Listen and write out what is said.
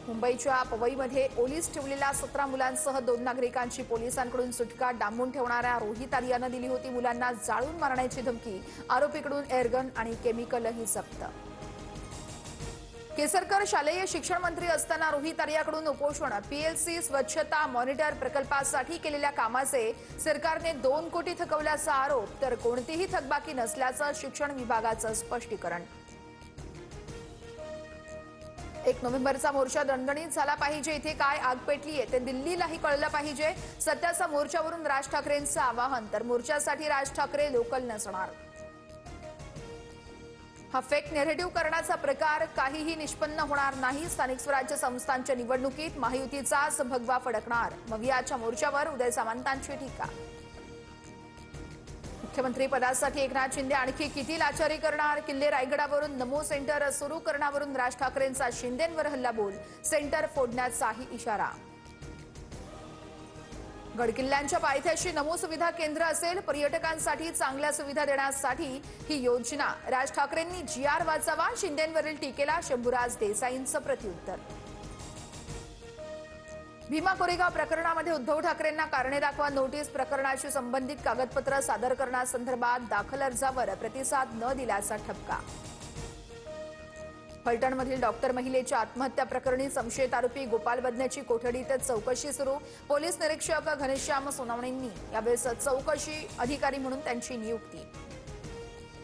मुंबईच्या पवईमध्ये ओलीस ठेवलेल्या 17 मुलांसह 2 नागरिकांची पोलिसांकडून सुटका डांबून ठेवणाऱ्या रोहित आर्यानं दिली होती मुलांना जाळून मारण्याची धमकी। आरोपीकडून एअरगन आणि केमिकलही जप्त। केसरकर शालेय शिक्षण मंत्री असताना रोहित आर्याकडून उपोषण। पीएलसी स्वच्छता मॉनिटर प्रकल्पासाठी केलेल्या कामाचे सरकारने 2 कोटी थकवल्याचा आरोप, तर कोणतीही थकबाकी नसल्याचं शिक्षण विभागाचं स्पष्टीकरण। 1 नोव्हेंबरचा मोर्चा दणदणीत झाला पाहिजे। इथे काय आग पेटलीये ते दिल्लीलाही कळलं पाहिजे। सत्याचा मोर्चावरून राज ठाकरेंचं आवाहन, तर मोर्चासाठी राज ठाकरे लोकल नसणार। हा फेक नेरेटिव्ह करण्याचा प्रकार काहीही निष्पन्न होणार नाही। स्थानिक स्वराज्य संस्थांच्या निवडणुकीत महायुतीचाच भगवा फडकणार। मवियाच्या मोर्चावर उदय सामंतांची टीका। मुख्यमंत्री पदासाठी एकनाथ शिंदे आणखी किती लाचारी करणार? किल्ले रायगडावरून नमो सेंटर सुरू करण्यावरून राज ठाकरेंचा शिंदेंवर हल्लाबोल, सेंटर फोडण्याचाही इशारा। गडकिल्ल्यांच्या पायथ्याशी नमो सुविधा केंद्र असेल। पर्यटकांसाठी चांगल्या सुविधा देण्यासाठी ही योजना। राज ठाकरेंनी GR वाचावा, शिंदेंवरील टीकेला शंभूराज देसाईंचं प्रत्युत्तर। भीमा कोरेगाव प्रकरणामध्ये उद्धव ठाकरेंना कारणे दाखवा नोटीस। प्रकरणाशी संबंधित कागदपत्र सादर करण्यासंदर्भात दाखल अर्जावर प्रतिसाद न दिल्याचा ठपका। फलटणमधील डॉक्टर महिलेच्या आत्महत्या प्रकरणी संशयित आरोपी गोपाल बदनेची कोठडीत चौकशी सुरू। पोलीस निरीक्षक घनश्याम सोनवणेंनी यावेळेस चौकशी अधिकारी म्हणून त्यांची नियुक्ती।